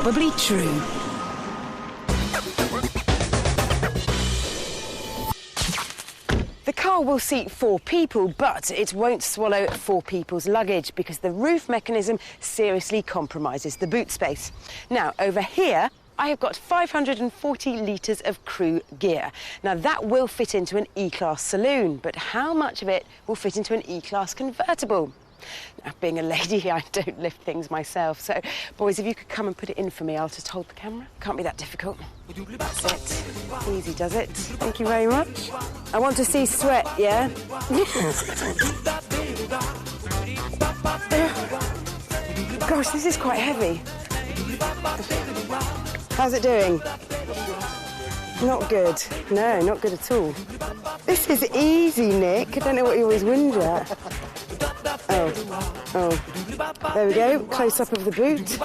probably true. The car will seat 4 people, but it won't swallow 4 people's luggage because the roof mechanism seriously compromises the boot space. Now, over here, I have got 540 litres of crew gear. Now, that will fit into an E-Class saloon, but how much of it will fit into an E-Class convertible? Now, being a lady, I don't lift things myself, so, boys, if you could come and put it in for me, I'll just hold the camera. Can't be that difficult. That's it. Easy does it. Thank you very much. I want to see sweat, yeah? Gosh, this is quite heavy. How's it doing? Not good. No, not good at all. This is easy, Nick. I don't know what you always whinge at. Oh. There we go. Close-up of the boot.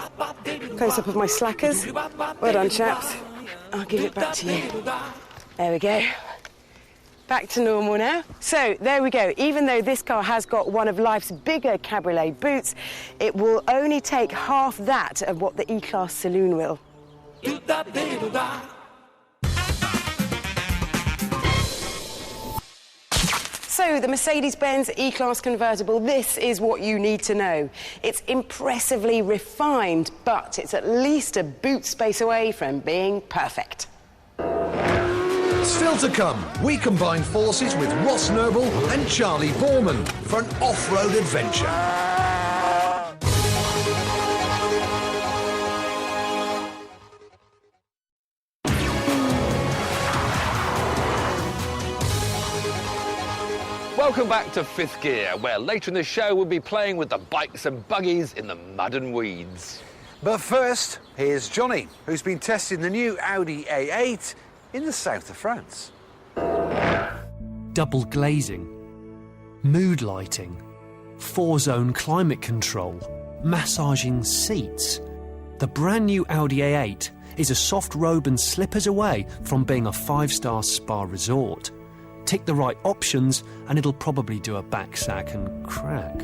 Close-up of my slackers. Well done, chaps. I'll give it back to you. There we go. Back to normal now. So, there we go. Even though this car has got one of life's bigger cabriolet boots, it will only take half that of what the E-Class saloon will. So, the Mercedes-Benz E-Class convertible, this is what you need to know. It's impressively refined, but it's at least a boot space away from being perfect. Still to come, we combine forces with Ross Noble and Charlie Borman for an off-road adventure. Welcome back to Fifth Gear, where later in the show we'll be playing with the bikes and buggies in the mud and weeds. But first, here's Johnny, who's been testing the new Audi A8 in the south of France. Double glazing, mood lighting, 4-zone climate control, massaging seats. The brand new Audi A8 is a soft robe and slippers away from being a 5-star spa resort. Tick the right options and it'll probably do a back sack and crack.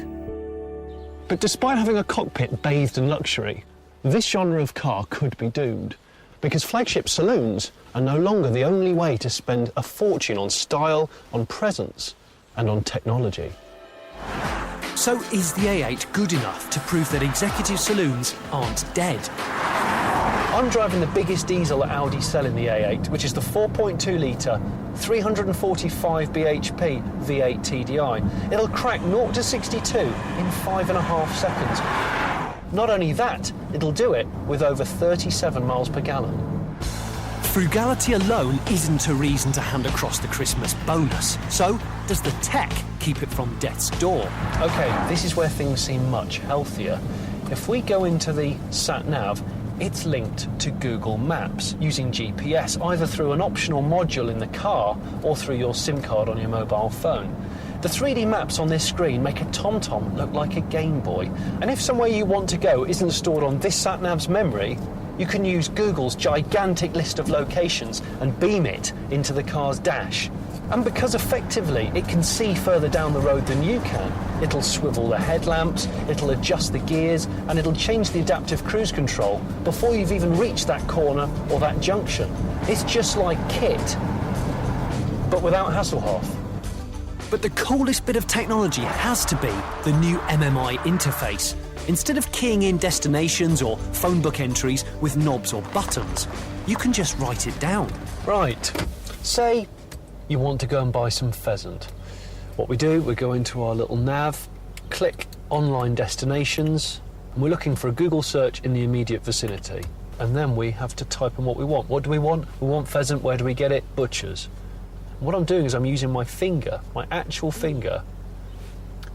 But despite having a cockpit bathed in luxury, this genre of car could be doomed, because flagship saloons are no longer the only way to spend a fortune on style, on presence and on technology. So is the A8 good enough to prove that executive saloons aren't dead? I'm driving the biggest diesel that Audi sell in the A8, which is the 4.2-litre, 345 bhp V8 TDI. It'll crack 0 to 62 in 5.5 seconds. Not only that, it'll do it with over 37 miles per gallon. Frugality alone isn't a reason to hand across the Christmas bonus. So, does the tech keep it from death's door? OK, this is where things seem much healthier. If we go into the sat-nav, it's linked to Google Maps using GPS, either through an optional module in the car or through your SIM card on your mobile phone. The 3D maps on this screen make a TomTom look like a Game Boy. And if somewhere you want to go isn't stored on this sat-nav's memory, you can use Google's gigantic list of locations and beam it into the car's dash. And because effectively it can see further down the road than you can, it'll swivel the headlamps, it'll adjust the gears, and it'll change the adaptive cruise control before you've even reached that corner or that junction. It's just like KIT, but without Hasselhoff. But the coolest bit of technology has to be the new MMI interface. Instead of keying in destinations or phone book entries with knobs or buttons, you can just write it down. Right. Say you want to go and buy some pheasant. What we do, we go into our little nav, click online destinations, and we're looking for a Google search in the immediate vicinity. And then we have to type in what we want. What do we want? We want pheasant. Where do we get it? Butchers. And what I'm doing is I'm using my finger, my actual finger,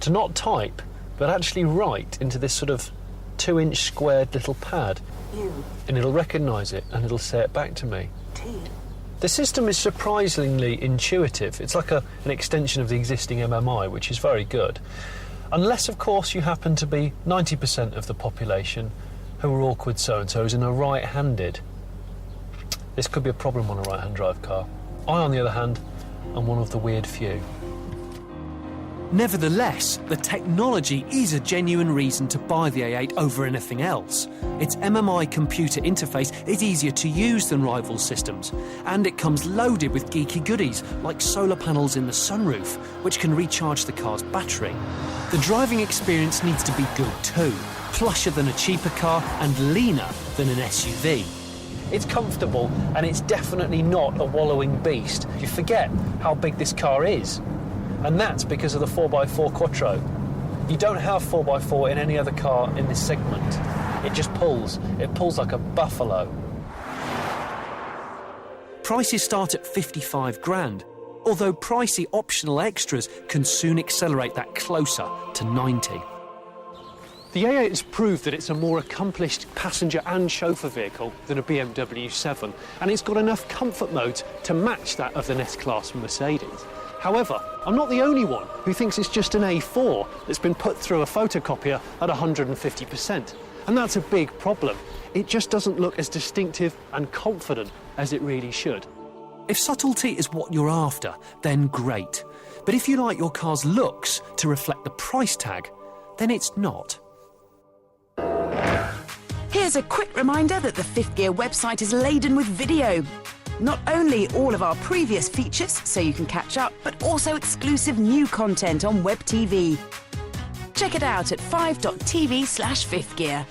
to not type, but actually write into this sort of 2-inch squared little pad. And it'll recognise it and it'll say it back to me. The system is surprisingly intuitive. It's like an extension of the existing MMI, which is very good. Unless, of course, you happen to be 90% of the population who are awkward so-and-sos and are right-handed. This could be a problem on a right-hand drive car. I, on the other hand, am one of the weird few. Nevertheless, the technology is a genuine reason to buy the A8 over anything else. Its MMI computer interface is easier to use than rival systems, and it comes loaded with geeky goodies like solar panels in the sunroof, which can recharge the car's battery. The driving experience needs to be good too, plusher than a cheaper car and leaner than an SUV. It's comfortable, and it's definitely not a wallowing beast. You forget how big this car is. And that's because of the 4x4 Quattro. You don't have 4x4 in any other car in this segment. It just pulls. It pulls like a buffalo. Prices start at 55 grand, although pricey optional extras can soon accelerate that closer to 90. The A8 has proved that it's a more accomplished passenger and chauffeur vehicle than a BMW 7, and it's got enough comfort modes to match that of the S-Class Mercedes. However, I'm not the only one who thinks it's just an A4 that's been put through a photocopier at 150%. And that's a big problem. It just doesn't look as distinctive and confident as it really should. If subtlety is what you're after, then great. But if you like your car's looks to reflect the price tag, then it's not. Here's a quick reminder that the Fifth Gear website is laden with video. Not only all of our previous features, so you can catch up, but also exclusive new content on Web TV. Check it out at 5.tv/fifthgear.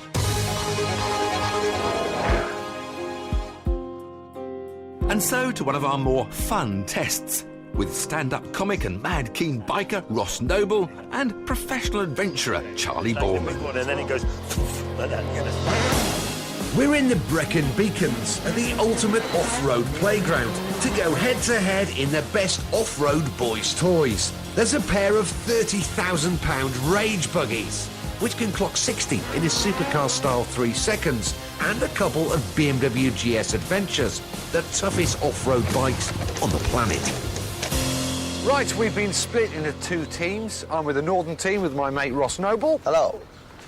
And so to one of our more fun tests, with stand-up comic and mad keen biker Ross Noble and professional adventurer Charlie Boorman. And then it goes like that. We're in the Brecon Beacons at the ultimate off-road playground to go head-to-head in the best off-road boys' toys. There's a pair of £30,000 rage buggies, which can clock 60 in a supercar-style 3 seconds, and a couple of BMW GS Adventures, the toughest off-road bikes on the planet. Right, we've been split into 2 teams. I'm with the Northern team with my mate Ross Noble. Hello.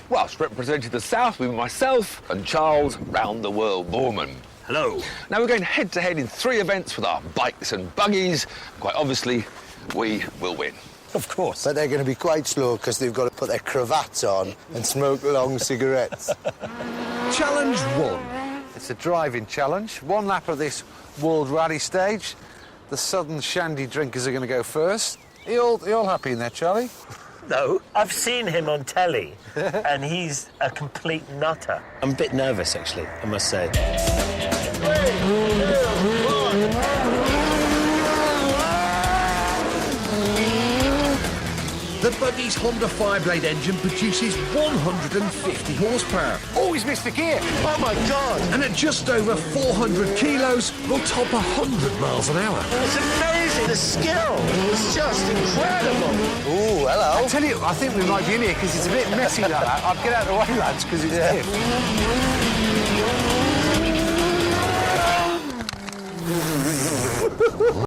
Whilst representing the South with myself and Charles Round the World Boorman. Hello. Now we're going head-to-head in 3 events with our bikes and buggies. Quite obviously, we will win. Of course. But they're going to be quite slow because they've got to put their cravats on and smoke long cigarettes. Challenge 1. It's a driving challenge. 1 lap of this World Rally stage. The Southern Shandy drinkers are going to go first. Are you all happy in there, Charlie? No, I've seen him on telly, and he's a complete nutter. I'm a bit nervous, actually, I must say. 3, 2, 1. The buggy's Honda 5-blade engine produces 150 horsepower. Oh, he's missed the gear. Oh, my God. And at just over 400 kilos, will top 100 miles an hour. It's amazing. The skill is just incredible. Ooh, hello. I tell you, I think we might be in here because it's a bit messy like that. I'd get out of the way, lads, because it's stiff.